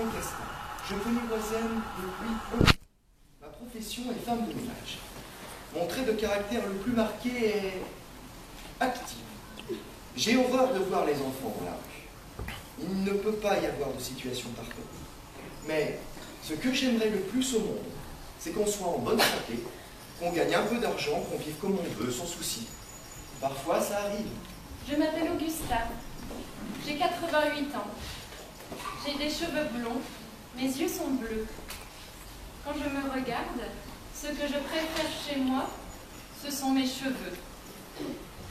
Marion Castin. Je connais Oisem depuis 11 ans. Ma profession est femme de ménage. Mon trait de caractère le plus marqué est actif. J'ai horreur de voir les enfants dans la rue. Il ne peut pas y avoir de situation parfaite. Mais ce que j'aimerais le plus au monde, c'est qu'on soit en bonne santé, qu'on gagne un peu d'argent, qu'on vive comme on veut, sans souci. Parfois, ça arrive. Je m'appelle Augusta. J'ai 88 ans. J'ai des cheveux blonds. Mes yeux sont bleus. Quand je me regarde, ce que je préfère chez moi, ce sont mes cheveux.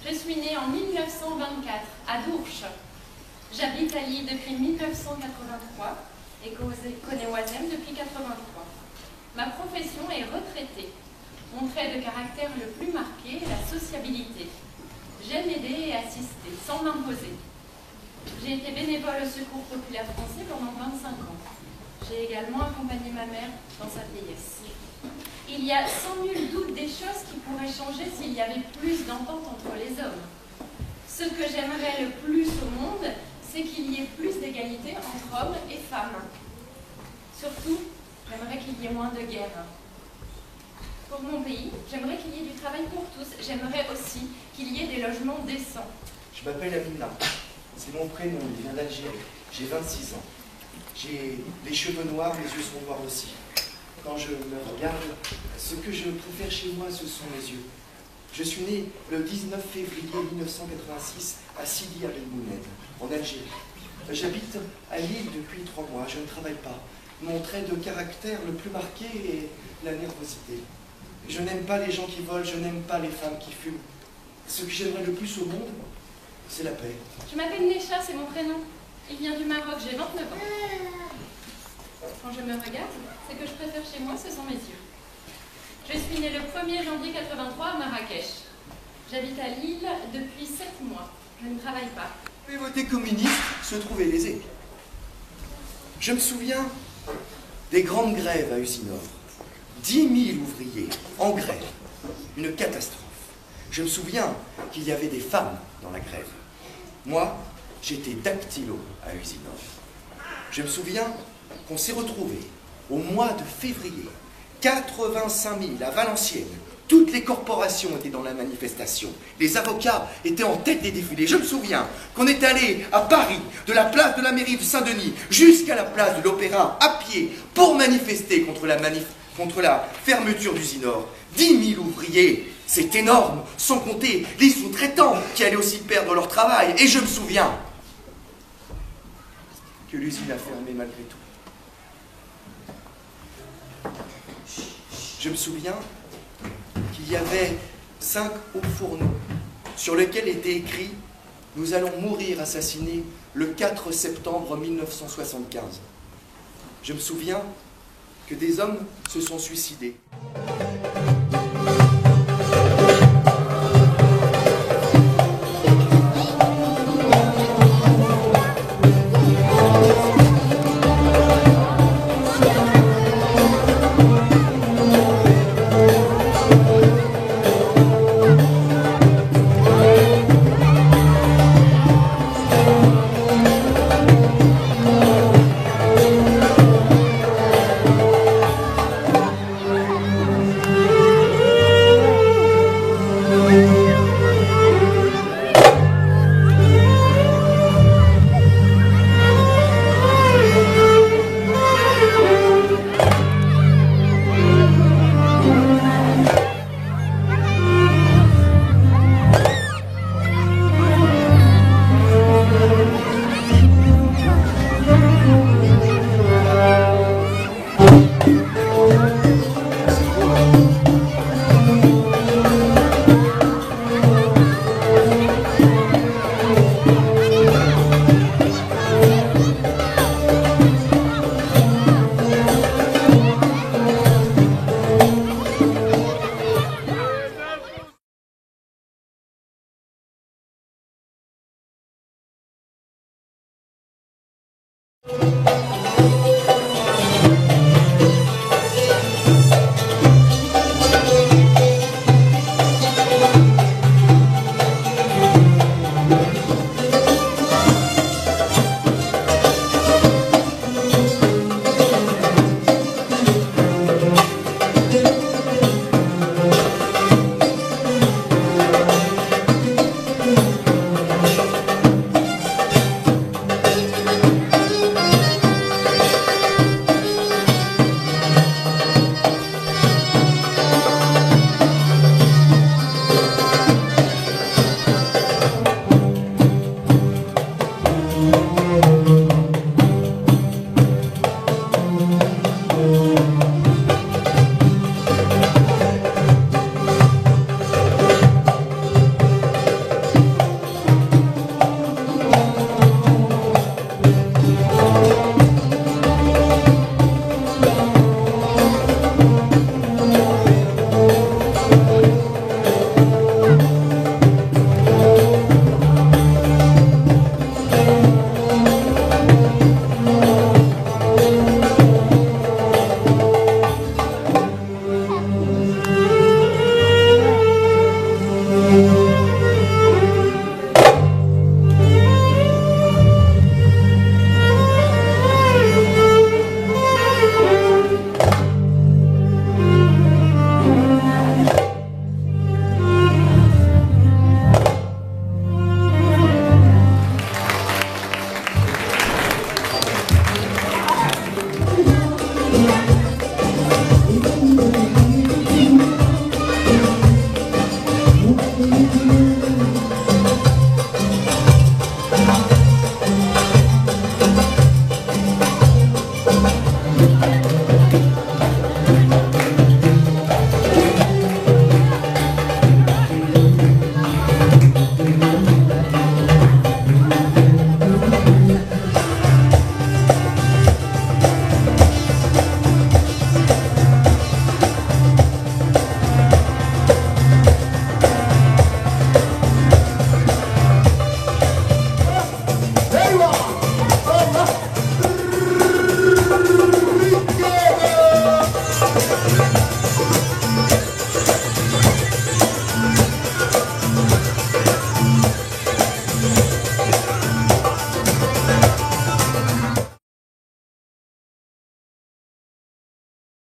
Je suis née en 1924 à Dourches. J'habite à Lille depuis 1983 et connais Oisem depuis 1983. Ma profession est retraitée. Mon trait de caractère le plus marqué est la sociabilité. J'aime aider et assister, sans m'imposer. J'ai été bénévole au Secours populaire français pendant 25 ans. J'ai également accompagné ma mère dans sa vieillesse. Il y a sans nul doute des choses qui pourraient changer s'il y avait plus d'entente entre les hommes. Ce que j'aimerais le plus au monde, c'est qu'il y ait plus d'égalité entre hommes et femmes. Surtout, j'aimerais qu'il y ait moins de guerres. Pour mon pays, j'aimerais qu'il y ait du travail pour tous. J'aimerais aussi qu'il y ait des logements décents. Je m'appelle Amina. C'est mon prénom, il vient d'Algérie. J'ai 26 ans. J'ai les cheveux noirs, mes yeux sont noirs aussi. Quand je me regarde, ce que je préfère chez moi, ce sont mes yeux. Je suis né le 19 février 1986 à Sidi El Mouned, en Algérie. J'habite à Lille depuis 3 mois, je ne travaille pas. Mon trait de caractère le plus marqué est la nervosité. Je n'aime pas les gens qui volent, je n'aime pas les femmes qui fument. Ce que j'aimerais le plus au monde, c'est la paix. Je m'appelle Necha, c'est mon prénom. Il vient du Maroc, j'ai 29 ans. Quand je me regarde, ce que je préfère chez moi, ce sont mes yeux. Je suis née le 1er janvier 1983 à Marrakech. J'habite à Lille depuis 7 mois. Je ne travaille pas. Mais voter communiste se trouvait lésé. Je me souviens des grandes grèves à Usinor. 10 000 ouvriers en grève. Une catastrophe. Je me souviens qu'il y avait des femmes dans la grève. Moi, j'étais dactylo à Usinor. Je me souviens qu'on s'est retrouvés au mois de février. 85 000 à Valenciennes. Toutes les corporations étaient dans la manifestation. Les avocats étaient en tête des défilés. Je me souviens qu'on est allé à Paris, de la place de la mairie de Saint-Denis jusqu'à la place de l'Opéra, à pied, pour manifester contre la fermeture d'Usinor. 10 000 ouvriers, c'est énorme, sans compter les sous-traitants qui allaient aussi perdre leur travail. Et je me souviens que l'usine a fermé malgré tout. Je me souviens qu'il y avait 5 hauts fourneaux sur lesquels était écrit « Nous allons mourir assassinés le 4 septembre 1975 ». Je me souviens que des hommes se sont suicidés.